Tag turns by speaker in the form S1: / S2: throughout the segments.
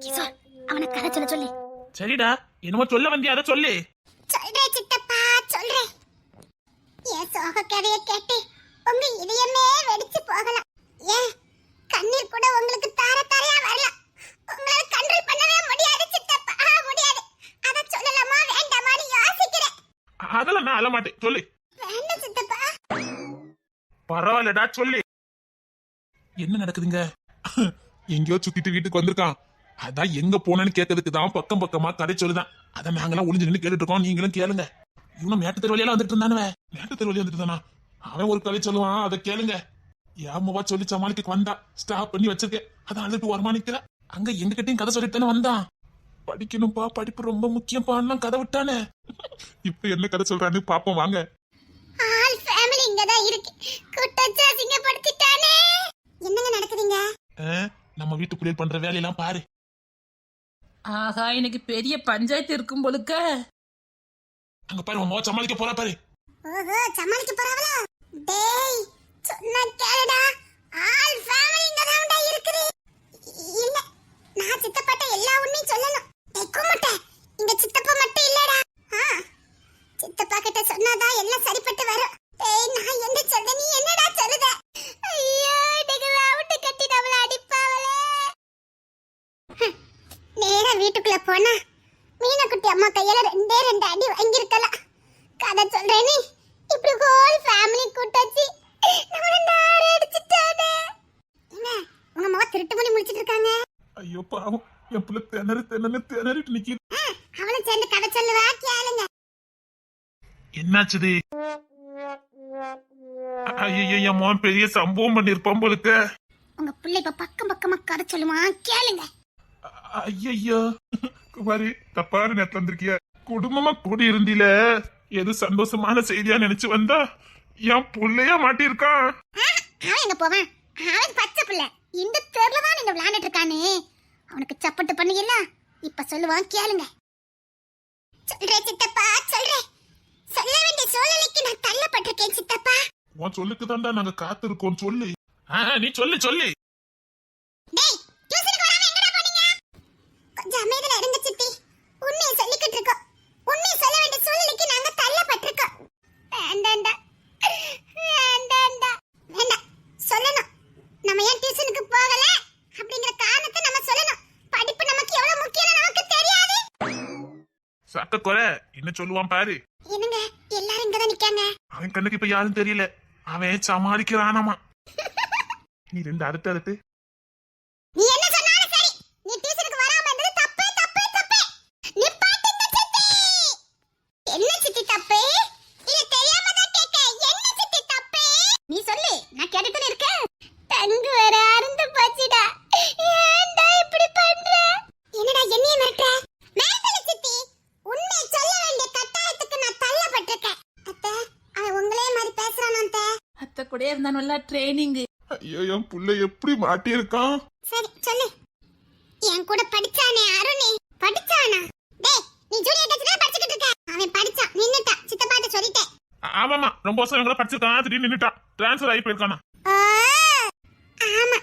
S1: கிஷோர், அவனை கதை சொல்ல சொல்லு.
S2: சரிடா, என்னமோ சொல்ல வந்தியா, அதை சொல்லு.
S1: சொல்றேன் சித்தப்பா, சொல்றேன். என் சோக கதையை கேட்டு உங்க இதயமே வெடிச்சு போகலாம். ஏன் கண்ணீர் கூட உங்களுக்கு தாரையா வரலாம். உங்களால கண்ட்ரோல் பண்ணவே முடியாது சித்தப்பா, முடியாது. அத சொல்லலாமா வேண்டாமான்னு யோசிக்கிறேன்.
S2: அதெல்லாம் நான் அழ மாட்டேன், சொல்லு.
S1: வேண்டாம் சித்தப்பா.
S2: பரவாயில்லடா, சொல்லு. என்ன நடக்குதுங்க? எங்கேயோ சுத்திட்டு வீட்டுக்கு வந்திருக்கான். அதான் எங்க போனேன்னு கேட்கறதுக்கு தான் பக்கம் பக்கமா கதை சொல்லுதான். அதான் நாங்கெல்லாம் ஒளிஞ்சு நின்று கேட்டுட்டு இருக்கோம், நீங்களும் கேளுங்க. இவனும் மேட்டு தெரு வழியெல்லாம் வந்துட்டு இருந்தானே. மேட்டு தெரு வழியா வந்துட்டு தானா? அவன் ஒரு கதை சொல்லுவான், அதை கேளுங்க. யாமவா சொல்லி சமாளிக்க வந்தா, ஸ்டாப் பண்ணி வச்சிருக்கேன். அதான் அழுட்டு வருமானிக்கல. அங்க எங்க கிட்டையும் கதை சொல்லிட்டு தானே வந்தான். படிக்கணும்பா, படிப்பு ரொம்ப முக்கியம்பான்னு கதை விட்டானே. இப்ப என்ன கதை சொல்றான்னு பாப்போம் வாங்க.
S1: ஆல் ஃபேமிலி இங்க தான் இருக்கு. குட்டச்சா சிங்கப்படுத்திட்டானே. என்னங்க நடக்குதுங்க?
S2: நம்ம வீட்டு பிள்ளைகள் பண்ற வேலையெல்லாம் பாரு.
S3: ஆஹா, எனக்கு பெரிய பஞ்சாயத்து இருக்கும் போலுக்க.
S2: அங்க பாரு, உன் சமாளிக்க போறா பாரு.
S1: ஓஹோ, சமாளிக்க போறாவளா? டேய், சொன்னா கேளுடா. ஆல் ஃபேமிலி இங்க தான் இருக்குது. இல்ல, நான் சித்தப்பாட்ட எல்லா உண்மையும் சொல்லணும். டேய் குமட்டே, இங்க சித்தப்பா மட்டும் இல்லடா. சித்தப்பா கிட்ட சொன்னாதான் எல்லாம் சரிப்பட்டு வரும். டேய், நான் என்ன சொல்ற, நீ என்னடா சொல்லுத? ஐயோ, டேய் ராவுட் கட்டி நம்மள அடிப்பாவளே. நேரா வீட்டுக்குள்ள போனா மீனக்குட்டி அம்மா கையில ரெண்டு அடி வாங்கிருக்கலாம். கதை சொல்றேனே, இப்படி ஹோல் ஃபேமிலி கூட்டாச்சு நம்மள நார அடிச்சிட்டானே. என்ன உங்க அம்மா திருட்டு மணி முடிச்சிட்டு இருக்காங்க?
S2: ஐயோ பாவம், என் புள்ள திணறிட்டு நிக்கிது.
S1: அவளும் சேர்ந்து கதை சொல்லுவா, கேளுங்க.
S2: என்னாச்சுது? ஐயோ, என் மோன் பெரிய சம்பவம் பண்ணிருப்பான் போலுக்க.
S1: உங்க பிள்ளை இப்ப பக்கம் பக்கமா கதை சொல்லுமா, கேளுங்க.
S2: ஐயோ குமாரி, தப்பான நேரத்துல வந்திருக்கிய. குடும்பமா கூடி இருந்தில, எது சந்தோஷமான செய்தியா நினைச்சு வந்தா என் புள்ளையா மாட்டிருக்கான்.
S1: அவன் எங்க போவான்? அவன் பச்சை பிள்ளை. இந்த தெருல தான் நீங்க விளையாண்டுட்டு இருக்கானே. அவனுக்கு சப்போர்ட் பண்ணீங்கல்ல, இப்ப சொல்லுவான், கேளுங்க. சொல்றேன் சித்தப்பா, சொல்றேன். சொல்ல வேண்டிய சூழ்நிலைக்கு நான் தள்ளப்பட்டிருக்கேன் சித்தப்பா.
S2: உன் சொல்லுக்கு தான்டா நாங்க காத்திருக்கோம், சொல்லு. நீ சொல்லு சொல்லு.
S1: டேய், டியூஷனுக்கு வராம எங்கடா போனீங்க? கொஞ்சம் அமைதியா இருங்க சித்தி. உண்மையை சொல்லிக்கிட்டு இருக்கோம். உண்மையை சொல்ல வேண்டிய சூழ்நிலைக்கு நாங்க தள்ளப்பட்டிருக்கோம். வேண்டாண்டா, வேண்டாண்டா, வேண்டாம். சொல்லணும். நம்ம ஏன் டியூஷனுக்கு போகல அப்படிங்கிற காரணத்தை நம்ம சொல்லணும். படிப்பு நமக்கு எவ்வளவு முக்கியம் நமக்கு தெரியாது.
S2: சக்க குறை என்ன சொல்லுவான் பாரு.
S1: என்னங்க எல்லாரும் இங்கதான் நிக்காங்க.
S2: அவன் கண்ணுக்கு இப்ப யாரும் தெரியல, அவன் சமாளிக்கிறானாமா. நீ ரெண்டு அடுத்து
S1: நீ என்ன சொன்னாலும் சரி, நீ டியூஷனுக்கு வராம இருந்தது தப்பு தப்பு தப்பு. நீ பாட்டுங்க சித்தி. என்ன சித்தி தப்பு? இது தெரியாம தான் கேக்க. என்ன சித்தி தப்பு? நீ சொல்லு, நான் கேட்டுட்டே இருக்கேன். தங்கு வர அருந்து போச்சுடா. ஏன்டா இப்படி பண்ற? என்னடா என்னைய மிரட்ட? மிரட்டல சித்தி. உண்மையை சொல்ல வேண்டிய கட்டாயத்துக்கு நான் தள்ளப்பட்டிருக்கேன். அத்தை, அவன் உங்களே மாதிரி பேசுறானா அத்தை?
S3: அத்தை கூட இருந்தா நல்லா ட்ரைனிங்.
S2: ஐயோ, என் புள்ள எப்படி மாட்டியிருக்கான்.
S1: சரி சொல்லு. என் கூட படிச்சானே அருணே, படிச்சானா? டேய், நீ ஜூனியர் டெஸ்ட்ல படிச்சிட்டு இருக்க. அவன் படிச்சான், நின்னுட்டான். சித்தப்பாட்ட சொல்லிட்டேன்.
S2: ஆமாமா, ரொம்ப வருஷம் எங்களை படிச்சிருக்கான், திடீர்னு நின்னுட்டான். டிரான்ஸ்ஃபர் ஆகி போயிருக்கானா?
S1: ஆமா,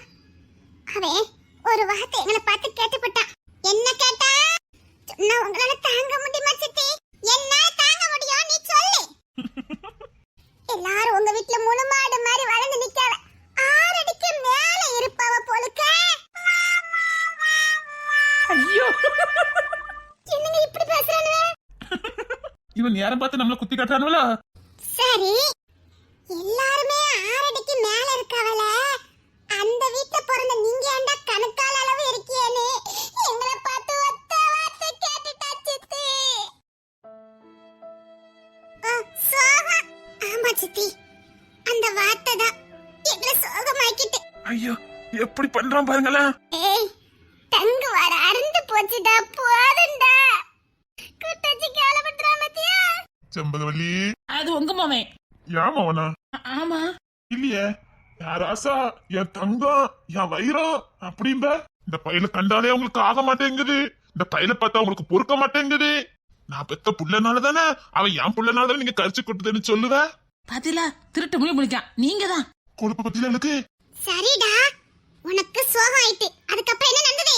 S1: அவன் ஒரு வார்த்தை எங்களை பார்த்து கேட்டுப்பட்டான். என்ன கேட்டா? சொன்னா உங்களால தாங்க முடியுமா சித்தி? என்னால தாங்க முடியும், நீ சொல்லு. எல்லாரும் உங்க வீட்ல முழுமாடு மாதிரி வளர்ந்து நிக்காவ. 6 அடிக்கு மேல இருப்பவ போலுக்க.
S3: ஐயோ,
S1: என்னங்க இப்படி பேசுறானே?
S2: இவன் நேரம் பார்த்து நம்மள குத்தி காட்டுறானுல.
S1: சரி, எல்லாருமே 6 அடிக்கு மேல இருக்கவள. அந்த வீட்ல பிறந்த நீங்க ஏன்டா கணக்கால அளவு இருக்கியேன்னு எங்களை பார்த்து ஒத்த வார்த்தை கேட்டுட்டா சித்தி. சோகம். ஆமா சித்தி, அந்த வார்த்தை தான் எங்களை சோகமாக்கிட்டு.
S2: ஐயோ, எப்படி பண்றான் பாருங்களேன்.
S1: ஏய், தங்கு வர அருந்து போச்சுடா, போதுண்டா. குட்டச்சி கேளப்பட்டுறா மத்தியா.
S2: செம்பகவல்லி,
S3: அது உங்க மாமே.
S2: யாமவனா?
S3: ஆமா,
S2: இல்லையே. யார் ஆசா, என் தங்கம், என் வைரம் அப்படிம்ப. இந்த பையல கண்டாலே உங்களுக்கு ஆக மாட்டேங்குது. இந்த பையல பார்த்தா உங்களுக்கு பொறுக்க மாட்டேங்குது. நான் பெத்த புள்ளனால தானே, அவன் என் புள்ளனால தானே நீங்க கரிச்சு கொட்டுதுன்னு சொல்லுவ.
S3: பாத்தீங்களா, திருட்டு முடிவு முடிக்கான். நீங்க தான்
S2: கொழுப்பு பத்தில எனக்கு.
S1: சரிடா, உனக்கு சோகம் ஆயிட்டு. அதுக்கப்புறம் என்ன நடந்தது?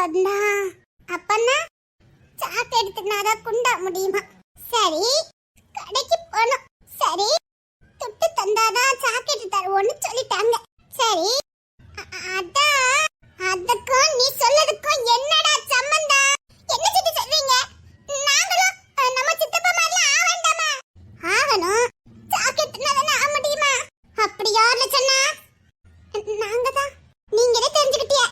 S1: அப்பந்தான் அப்பன்னா சாக்கு எடுத்துனாதான் குண்டா முடியுமா? சரி, கடைக்கு போனோம். சரி, துட்டு தந்தாதான் சாக்கு எடுத்து தருவோன்னு சொல்லிட்டாங்க. சரி, அதான் அதுக்கும் நீ சொல்லதுக்கும் என்னடா சம்பந்தம்? என்ன சித்தி சொல்றீங்க? நாங்களும் நம்ம சித்தப்பா மாதிரி ஆக வேண்டாமா? ஆகணும். சாக்கு எடுத்துனாதானே ஆக முடியுமா? அப்படி யாருல சொன்னா? நாங்க தான். நீங்களே தெரிஞ்சுக்கிட்டிய.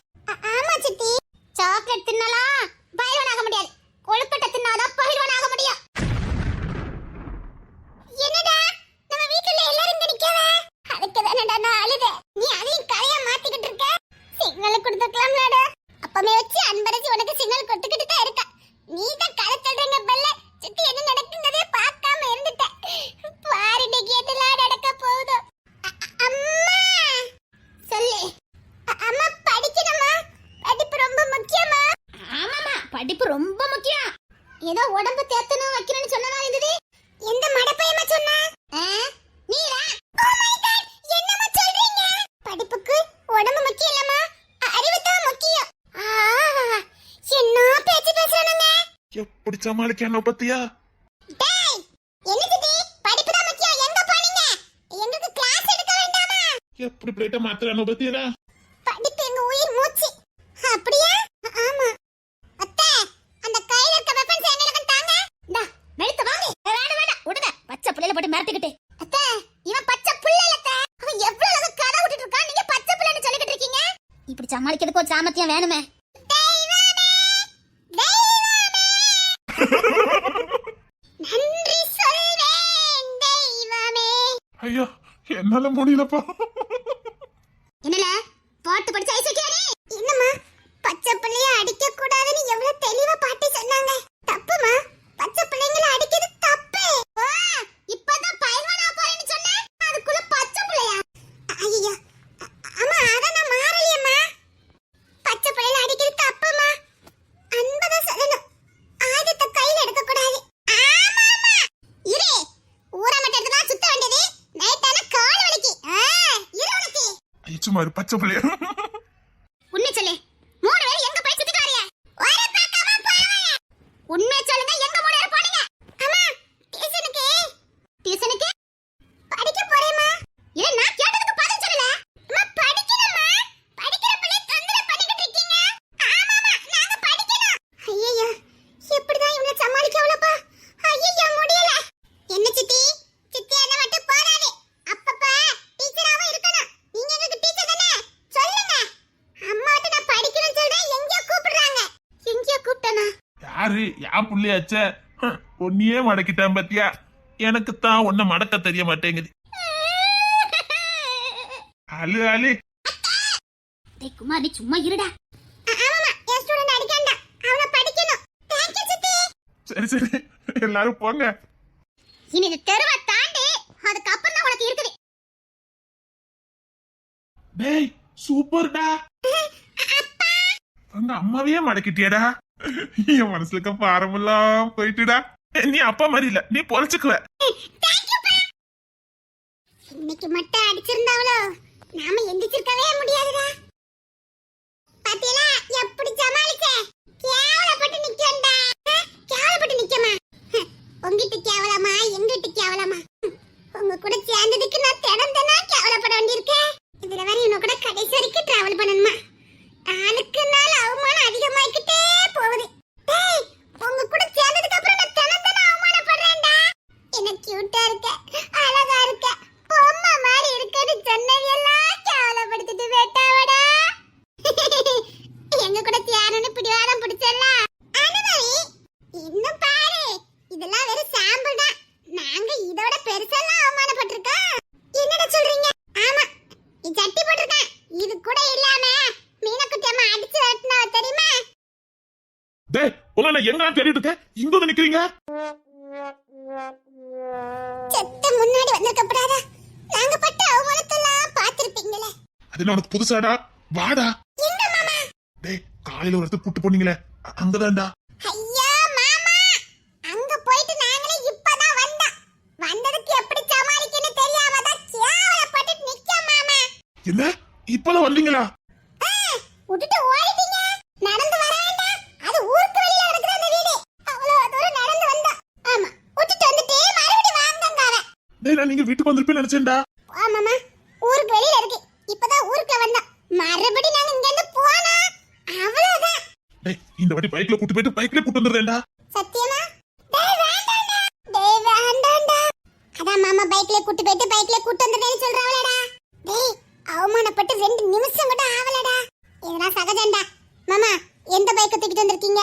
S1: ஆமா சித்தி, சாக்லேட் தின்னலாம் பயில்வான் ஆக முடியாது. கொழுக்கட்டை தின்னாதான் பயில்வான் ஆக முடியும். என்னடா நம்ம வீட்டுல எல்லாரும் இங்க நிக்கவே? அதுக்கு தானடா நான் அழுதேன். நீ அதையும் கதையா மாத்திக்கிட்டு இருக்க. சிக்னல் கொடுத்துக்கலாம்லடா. அப்பமே வச்சு அன்பரசி உனக்கு சிக்னல் கொடுத்துக்கிட்டு தான் இருக்க. நீ தான் கதை சொல்றீங்க பல்ல. சித்தி என்ன நடக்குங்கிறதே பார்க்காம இருந்துட்ட. பாருடி கேட்டுலாம் நடக்க போகுது. அம்மா சொல்லு. அம்மா படிக்கணுமா? படிப்பு ரொம்ப முக்கியமா?
S3: ஆமாமா, படிப்பு ரொம்ப முக்கியம்.
S1: ஏதோ உடம்பு தேத்தணும் வைக்கணும்னு சொன்னதா இருந்தது. எந்த மடப்பையமா சொன்னா? நீரா? ஓ மை காட், என்னமா சொல்றீங்க? படிப்புக்கு உடம்பு முக்கியம் இல்லம்மா, அறிவு தான் முக்கியம். என்ன பேச்சு பேசுறானுங்க?
S2: எப்படி சமாளிக்கணும் பத்தியா?
S1: டேய், என்ன சித்தி? படிப்பு தான் முக்கியம். எங்க போனீங்க? எங்களுக்கு கிளாஸ் எடுக்க வேண்டாமா?
S2: எப்படி பிளேட்ட மாத்திரானோ பத்தியா?
S1: படிப்பு எங்க உயிர் மூச்சு. அப்படியா? ஆமா. அத்தை, அந்த கையில இருக்க வெப்பன்ஸ் எங்களுக்கு தாங்க.
S3: இந்தா வெளுத்து வாங்க. வேணாம் வேணாம் விடுங்க. பச்சை புள்ளையில போட்டு மிரட்டிக்கிட்டு.
S1: அத்தை, இவன் பச்சை புள்ள இல்ல அத்தை. அவன் எவ்வளவு அழகா கதை விட்டுட்டு இருக்கான். நீங்க பச்சை புள்ளன்னு சொல்லிக்கிட்டு இருக்கீங்க.
S3: இப்படி சமாளிக்கிறதுக்கு ஒரு சாமர்த்தியம் வேணுமே.
S1: தெய்வமே, தெய்வமே. நன்றி சொல்வேன் தெய்வமே.
S2: ஐயோ, என்னால முடியலப்பா.
S1: என்னல பாட்டு படிச்சு ஐசக்கியானே? என்னம்மா, பச்சை பிள்ளைய அடிக்க கூடாதுன்னு எவ்வளவு தெளிவா பாட்டி சொன்னாங்க. தப்புமா, பச்சை பிள்ளைங்களை அடிக்கிறது தப்பு. இப்பதான் பைல்வானா போறேன்னு சொன்னேன், அதுக்குள்ள பச்சை பிள்ளையா? ஐயோ, அம்மா அத நான் மாறலையம்மா. பச்சை பிள்ளைகளை அடிக்கிறது தப்புமா. அன்பதான் சொல்லணும், ஆயுதத்தை கையில எடுக்க கூடாது. ஆமாமா, இரு. ஊரா மட்டும் எடுத்து சுத்த வேண்டியது. நைட்டான கால் வலிக்கு. இரு உனக்கு.
S2: ஐச்சுமாரு பச்சை பிள்ளைய.
S1: உண்மை சொல்லு, 3 பேர் எங்க போய் சுத்திட்டு வரீங்க? ஒரு பக்கமா போறீங்க. உண்மை சொல்லுங்க, எங்க 3 பேர் போனீங்க? அம்மா, டியூஷனுக்கு. டியூஷனுக்கு படிக்க போறேம்மா. ஏன் நான் கேட்டதுக்கு பதில் சொல்லல? அம்மா படிக்கணும்மா. படிக்கிற பிள்ளை தொந்தரவு பண்ணிக்கிட்டு இருக்கீங்க. ஆமாமா, நாங்க படிக்கணும். ஐயோ, எப்படிதான் இவனை சமாளிக்கவளப்பா? ஐயோ, முடியல. என்ன சித்தி? சித்தி என்ன மட்டும் போறாரு. அப்பப்ப டீச்சராவும் இருக்கணும். நீங்க எங்களுக்கு டீச்சர் தானே? சொல்லுங்க. அம்மாட்ட நான் படிக்கணும்னு சொல்றேன், எங்கேயோ கூப்பிடுறாங்க. எங்கேயோ கூப்பிட்டனா?
S2: யாரு யா புள்ளையாச்சே? ஒன்னியே மடக்கிட்டேன் பத்தியா? எனக்கு தான் ஒன்ன மடக்க தெரிய மாட்டேங்குது. அழு அழு.
S3: டேய் குமார், நீ சும்மா இருடா.
S1: ஆமாமா, என் ஸ்டூடண்ட் அடிக்கண்டா. அவன படிக்கணும். தேங்க் யூ சித்தி.
S2: சரி சரி, எல்லாரும் போங்க.
S1: இனி இந்த தெருவை தாண்டி அதுக்கு அப்புறம் தான் உனக்கு இருக்குது.
S2: டேய் சூப்பர்டா. உங்க அம்மாவையே மடக்கிட்டியடா. என் மனசுல இருக்க பாரமெல்லாம் போயிட்டுடா. நீ அப்பா மாதிரி இல்ல, நீ பொழைச்சுக்குவ.
S1: இன்னைக்கு மட்டும் அடிச்சிருந்தாவளோ நாம எந்திரிச்சிருக்கவே முடியாதுடா. பாத்தியலா எப்படி சமாளிச்ச? கேவலப்பட்டு நிக்கண்டா. கேவலப்பட்டு நிக்கமா? உங்கிட்ட கேவலமா, எங்கிட்ட கேவலமா? உங்க கூட சேர்ந்ததுக்கு நான் தினந்தனா கேவலப்பட வேண்டியிருக்கேன். இதுல வேற இன்னும் கூட கடைசி வரைக்கும் டிராவல் பண்ணணுமா? நாளுக்கு நாள் அவமானம் அதிகமாயிக்கிட்டே போகுது. டேய், உங்க கூட சேர்ந்ததுக்கு அப்புறம் நான் தினந்தனா அவமானப்படுறேன்டா. என்ன கியூட்டா இருக்க, அழகா இருக்க, பொம்மை மாதிரி இருக்கன்னு சொன்னதெல்லாம் கேவலப்படுத்திட்டு வேட்டாவடா. எங்க கூட சேரணும்னு பிடிவாதம் பிடிச்சல. அனுமதி, இன்னும் பாரு, இதெல்லாம் வெறும் சாம்பிள் தான். நாங்க இதோட பெருசெல்லாம் அவமானப்பட்டிருக்கோம். என்னடா சொல்றீங்க? ஆமா, இது சட்டி போட்டிருக்கேன். இது கூட இல்லாம மீனக்குட்டி அம்மா அடிச்சு வரட்டினா தெரியுமா?
S2: டேய், உன்ன நான் எங்க தேடிட்டு இருக்கேன், இங்க வந்து நிக்கிறீங்க.
S1: செத்த முன்னாடி வந்திருக்கப்படாதா? நாங்க பட்ட அவமானத்தெல்லாம் பார்த்திருப்பீங்களே.
S2: அது உனக்கு புதுசாடா? வாடா.
S1: எங்க மாமா?
S2: டேய், காலையில ஒரு இடத்துக்கு கூட்டு போனீங்களே, அங்கதான்டா.
S1: ஐயா மாமா, அங்க போயிட்டு நாங்களே இப்பதான் வந்தோம். வந்ததுக்கு எப்படி சமாளிக்கணும் தெரியாம தான் கேவலப்பட்டு நிக்க மாமா.
S2: என்ன இப்பதான் வந்தீங்களா?
S1: விட்டுட்டு ஓடிட்டீங்க. நடந்து வரேன்.
S2: இல்ல நீங்க வீட்டுக்கு வந்திருப்பேன்னு நினைச்சேன்டா.
S1: ஆமாமா, ஊருக்கு வெளியில இருக்கு. இப்பதான் ஊருக்கு வந்தோம். மறுபடியும் நாங்க இங்க இருந்து போனா அவ்வளவுதான்.
S2: டேய் இந்த வாட்டி பைக்ல கூட்டி போயிட்டு பைக்ல கூட்டி வந்துடுறேன்டா.
S1: சத்தியமா? டேய் வேண்டாம்டா. டேய் வேண்டாம்டா. அதான் மாமா பைக்ல கூட்டி போயிட்டு பைக்ல கூட்டி வந்துட்டேன்னு சொல்றாவலடா. டேய் அவமானப்பட்டு 2 நிமிஷம் கூட ஆவலடா. இதெல்லாம் சகஜம்டா. மாமா எந்த பைக்க தூக்கிட்டு வந்திருக்கீங்க?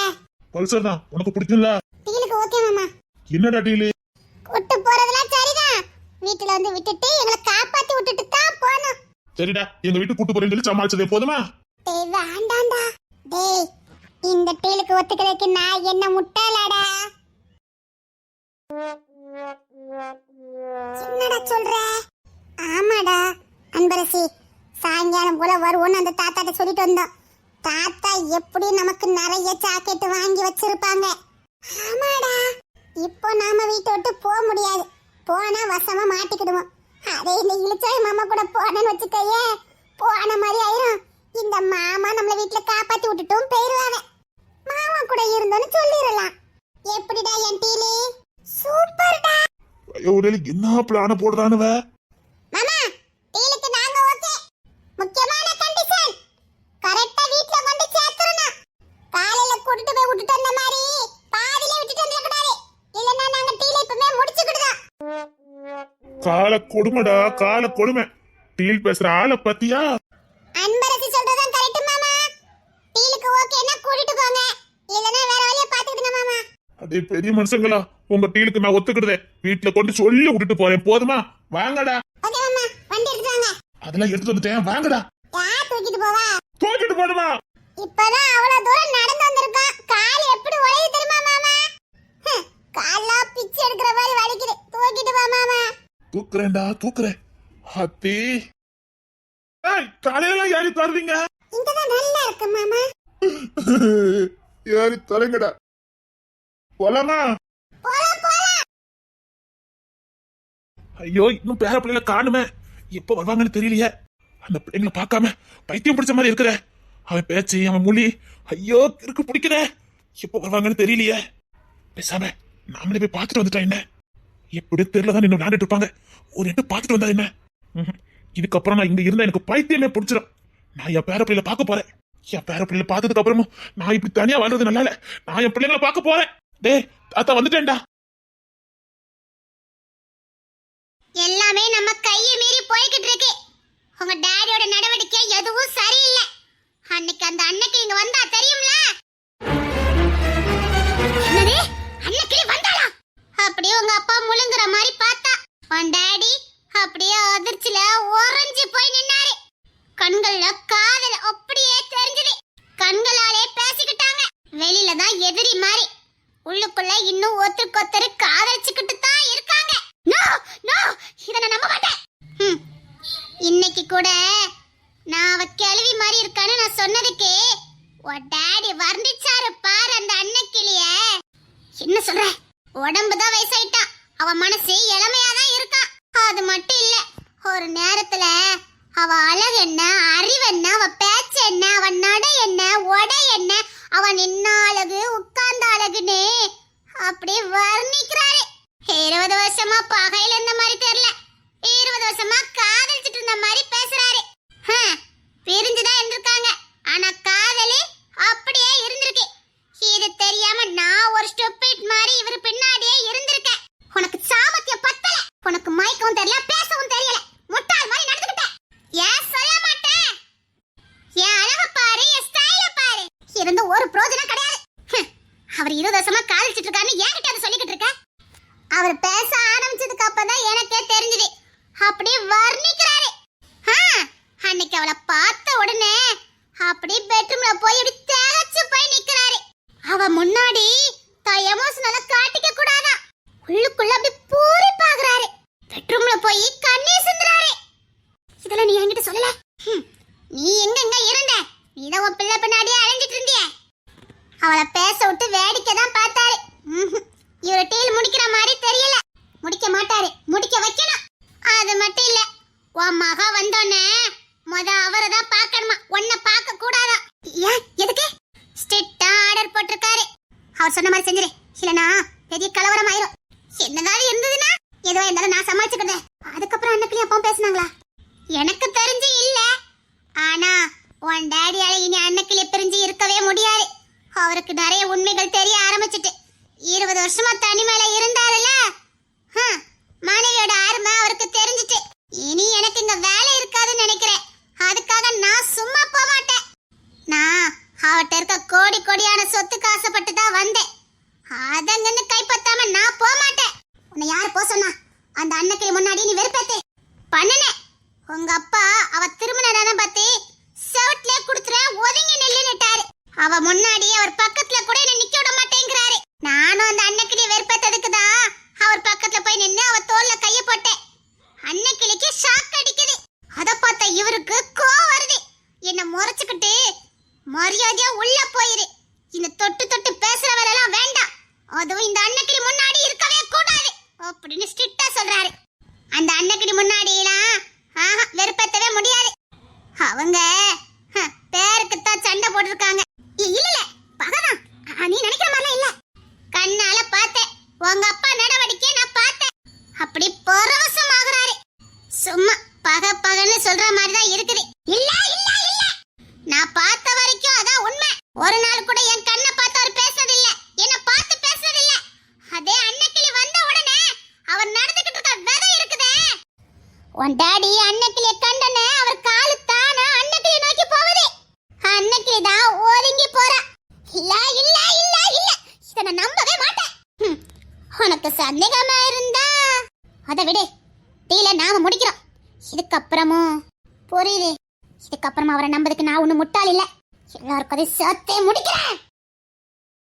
S2: பல்சர் தான். உனக்கு பிடிக்கும்ல?
S1: டீலுக்கு ஓகே மாமா.
S2: என்னடா டீலு?
S1: கூட்டி போறதெல்லாம் சரிதான். வீட்டுல வந்து விட்டுட்டு எங்களை காப்பாத்தி விட்டுட்டு தான் போனோம்.
S2: சரிடா, எங்க வீட்டுக்கு கூட்டு போறேன்னு சொல்லி சமாளிச்சதே போதுமா?
S1: டேய் வேண்டாம்டா. டேய் இந்த டீலுக்கு ஒத்துக்கிறதுக்கு நான் என்ன முட்டாளாடா? என்னடா சொல்ற? ஆமாடா அன்பரசி, சாயங்காலம் போல வருவோன்னு அந்த தாத்தாட்ட சொல்லிட்டு வந்தோம். தாத்தா எப்படி நமக்கு நிறைய சாக்கெட் வாங்கி வச்சிருப்பாங்க. ஆமாடா, இப்போ நாம வீட்டை விட்டு போக முடியாது. போனா வசமா மாட்டிக்கிடுவோம். அதே இந்த இழுச்சாய் மாமா கூட போனேன்னு வச்சுக்கையே, போன மாதிரி ஆயிரும். இந்த மாமா நம்மள வீட்டுல காப்பாத்தி விட்டுட்டும் போயிருவாங்க. மாமா கூட இருந்தோன்னு சொல்லிடலாம். எப்படிடா என் டீலு? சூப்பர்டா.
S2: ஐயோ டேய் என்ன பிளான போடுறானுவ?
S1: மாமா டீலுக்கு நாங்க ஓகே. முக்கியமான கண்டிஷன், கரெக்ட்டா வீட்ல கொண்டு சேர்த்துறணும். காலையில கூட்டிட்டு போய் விட்டுட்டு வந்த மாதிரி பாதியில விட்டுட்டு வந்துட கூடாது. இல்லன்னா நாங்க டீல இப்பவே முடிச்சுக்கிடுதோம்.
S2: கால கொடுமைடா, கால கொடுமை. டீல் பேசுற ஆளை பத்தியா?
S1: அன்பரசி சொல்றதுதான் கரெக்ட் மாமா. டீலுக்கு ஓகேனா கூட்டிட்டு போங்க. இல்லனா வேற வழிய பாத்துக்கிடுங்க மாமா.
S2: அதே பெரிய மனுஷங்களா, உங்க டீலுக்கு நான் ஒத்துக்கிடுதேன். வீட்டுல கொண்டு சொல்லி விட்டுட்டு போறேன். போதுமா? வாங்கடா.
S1: ஓகே மாமா, வண்டி எடுத்து வாங்க.
S2: அதெல்லாம் எடுத்து வந்துட்டேன். வாங்கடா.
S1: யார் தூக்கிட்டு போவா?
S2: தூக்கிட்டு போடுமா?
S1: இப்பதான் அவ்வளவு தூரம் நடந்து வந்திருக்கோம். கால் எப்படி உடையுது தெரியுமா மாமா? காலா பிச்சு எடுக்கிற மாதிரி வலிக்குது. தூக்கிட்டு வா மாமா.
S2: தூக்குறேன்டா, தூக்குறேன். ஹத்தி காலையில யாரி தருவீங்க?
S1: இங்கதான் நல்லா இருக்கு மாமா.
S2: யாரி தரங்கடா. போலாமா?
S1: போலாம் போலாம்.
S2: ஐயோ இன்னும் பேர பிள்ளைல காணுமே. எப்ப வருவாங்கன்னு தெரியலையே. அந்த பிள்ளைங்களை பார்க்காம பைத்தியம் பிடிச்ச மாதிரி இருக்கிற. அவன் பேச்சு, அவன் மொழி, ஐயோ இருக்கு பிடிக்கிற. எப்ப வருவாங்கன்னு தெரியலையே. பேசாம நாமளே போய் பார்த்துட்டு வந்துட்டா என்ன? எப்படி தெரியல தான் இன்னும் விளையாண்டுட்டு இருப்பாங்க. ஒரு எட்டு பார்த்துட்டு வந்தா என்ன? இதுக்கப்புறம் நான் இங்க இருந்தா எனக்கு பைத்தியமே பிடிச்சிடும். நான் என் பேர பிள்ளைல பார்க்க போறேன். என் பேர பிள்ளைல பார்த்ததுக்கு அப்புறமும் நான் இப்படி தனியா வாழ்றது நல்லா இல்ல. நான் என் பிள்ளைங்களை பார்க்க போறேன். டேய் தாத்தா வந்துட்டேன்டா.
S1: எல்லாமே நம்ம கையை மீறி போய்கிட்டு இருக்கு. உங்க டாடியோட நடவடிக்கை எதுவும் சரியில்லை. அன்னைக்கு அந்த அன்னைக்கு இங்க வந்தா தெரியும்ல? என்னது? அன்னைக்கு வந்தாளா? அப்படியே உங்க அப்பா முழுங்குற மாதிரி பார்த்தா. உன் டாடி அப்படியே அதிர்ச்சியில உறைஞ்சு போய் நின்னாரு. கண்கள்ல காதல் அப்படியே தெரிஞ்சது. கண்களாலே பேசிக்கிட்டாங்க. வெளியில தான் எதிரி மாதிரி, உள்ளுக்குள்ள இன்னும் ஒருத்தருக்கு காதலிச்சுக்கிட்டு தான் இருக்காங்க. நோ நோ, இத நான் நம்ப மாட்டேன். இன்னைக்கு கூட நான் அவ கேள்வி மாதிரி இருக்கான்னு நான் சொன்னதுக்கு உன் டாடி வர்ணிச்சாரு பாரு அந்த அன்னைக்கிளிய. என்ன சொல்ற? உடம்பு தான் வயசாயிட்டா, அவ மனசு இளமையா தான் இருக்கா. அது மட்டும் இல்ல, ஒரு நேரத்துல அவ அழகு என்ன, அறிவு என்ன, அவ பேச்சு என்ன, அவ நடை என்ன, உடை என்ன, அவ நின்ன அழகு, உட்கார்ந்த அழகுன்னு அப்படியே வர்ணிக்கிறாரு. 20 வருஷமா பகையில இருந்த மாதிரி தெரியல, 20 வருஷமா காதலிச்சிட்டு இருந்த மாதிரி பேசுறாரு. பிரிஞ்சுதான் இருந்திருக்காங்க, ஆனா காதலி அப்படியே இருந்திருக்கு. இது தெரியாம நான் ஒரு ஸ்டூபிட் மாதிரி இவர் பின்னாடியே இருந்திருக்கேன். உனக்கு சாமர்த்தியம் பத்தல, உனக்கு மயக்கவும் தெரியல, பேசவும் தெரியல, முட்டாள் மாதிரி நடந்துக்கிட்ட. ஏன் சொல்ல மாட்டேன்? என் அழக பாரு, என் ஸ்டைல பாரு, இருந்து ஒரு பிரோஜனம் கிடையாது. அவர் 20 வருஷமா காதலிச்சிட்டு இருக்காருன்னு என்கிட்ட அதை சொல்லிக்கிட்டு இருக்க. அவர் பேச ஆரம்பிச்சதுக்கு அப்பதான் எனக்கே தெரிஞ்சது. அப்படியே வர்ணிக்கிறாரு. அன்னைக்கு அவளை பார்த்த உடனே அப்படியே பெட்ரூம்ல போய் இப்படி தேகச்சு போய் நிக்கிறாரு. அவ முன்னாடி தான் எமோஷனலா காட்டிக்க கூடாதா, உள்ளுக்குள்ள அப்படி பூரி பாக்குறாரு. பெட்ரூம்ல போய் கண்ணீர் சிந்துறாரு. இதெல்லாம் நீ என்கிட்ட சொல்லல. நீ எங்க இருந்த? நீதான் உன் பிள்ளை பின்னாடியே அலைஞ்சிட்டு இருந்திய. அவளை பேச விட்டு வேடிக்கை தான் பார்த்தாரு. இவரு டீல் முடிக்கிற மாதிரி தெரியல. முடிக்க மாட்டாரு, முடிக்க வைக்கணும். அது மட்டும் இல்ல, உன் மகா வந்தோன்னே அவரை தான் பார்க்கணுமா, உன்னை பார்க்க கூடாதா. ஏன் எதுக்கு? ஸ்ட்ரிக்டா ஆர்டர் போட்டிருக்காரு. அவர் சொன்ன மாதிரி செஞ்சிரு, இல்லனா பெரிய கலவரம் ஆயிரும். என்னதான் இருந்ததுன்னா எதுவா இருந்தாலும் நான் சமாளிச்சுக்கிறேன். அதுக்கப்புறம் அன்னக்கிளி அப்பா பேசுனாங்களா? எனக்கு தெரிஞ்சு இல்ல. ஆனா உன் டாடியால இனி அன்னக்கிளி பிரிஞ்சு இருக்கவே முடியாது. அவருக்கு நிறைய உண்மைகள் தெரிய ஆரம்பிச்சிட்டு 20 வருஷமா தனிமையில இருந்தாருல, மனைவியோட அருமை அவருக்கு தெரிஞ்சிட்டு இனி எனக்கு இங்க வேலை இருக்காதுன்னு நினைக்கிறேன். அதுக்காக நான் சும்மா போக மாட்டேன். நான் அவட்ட இருக்க கோடி கோடியான சொத்துக்கு ஆசைப்பட்டு தான் வந்தேன். அதங்கன்னு கைப்பத்தாம நான் போக மாட்டேன். உன்னை யாரு போ சொன்னா? அந்த அன்னக்கிளி முன்னாடி நீ வெறுப்பேத்து பண்ணனே. உங்க அப்பா அவ திருமண நேரம் பார்த்து செவட்லயே குடுத்துறேன் ஒதுங்கி நில்லுன்னுட்டாரு. அவ முன்னாடி அவர் பக்கத்துல கூட என்ன நிக்க விட மாட்டேங்கிறாரு. நானும் அந்த அன்னக்கிளியை வெறுப்பேத்ததுக்கு தான் அவர் பக்கத்துல போய் நின்னு அவ தோல்ல கைய போட்டேன். அன்னக்கிளிக்கு ஷாக் அடிக்குது. அத பார்த்த இவருக்கு கோவம் வருது. என்ன முறைச்சுக்கிட்டு மரியாதையா உள்ள போயிரு. இந்த தொட்டு தொட்டு பேசுற வேலைலாம் வேண்டாம். அதுவும் இந்த அன்னக்கிளி முன்னாடி இருக்கவே கூடாது அப்படின்னு ஸ்ட்ரிக்ட்டா சொல்றாரு. அந்த அன்னக்கிளி முன்னாடிலாம் வெறுப்பேத்தவே முடியாது. அவங்க பேருக்கு தான் சண்டை போட்டுருக்காங்க. இல்ல இல்ல பகதான், நீ நினைக்கிற மாதிரிலாம் இல்ல. கண்ணால பார்த்தேன், உங்க அப்பா நடவடிக்கை நான் பார்த்தேன். அப்படி பரவசம் ஆகுறாரு. சும்மா பகன்னு சொல்ற மாதிரி தான் இருக்குது. இல்ல இல்ல இல்ல, நான் பார்த்த வரைக்கும் அதான் உண்மை. ஒரு நாள் கூட என் கண்ணை பார்த்து அவர் பேசுறது இல்ல, என்ன பார்த்து பேசுறது இல்ல. அதே அன்னக்கிளி வந்த உடனே அவர் நடந்துகிட்டு இருக்க விதை இருக்குதே. உன் டாடி அன்னக்கிளியை கண்டனே அவர் காலு தானா அன்னக்கிளி நோக்கி போகுது. அன்னக்கிளி தான் ஒதுங்கி போறா. இல்ல இல்ல இல்ல இல்ல, இத நான் நம்பவே மாட்டேன். உனக்கு சந்தேகமா இருந்தா அத விடு. டீல நாம முடிக்கிறோம். இதுக்கப்புறமும் புரியுது. இதுக்கப்புறமா அவரை நம்பதுக்கு நான் ஒண்ணு முட்டாள் இல்ல. எல்லாருக்கும் அதை சேர்த்தே முடிக்கிறேன்.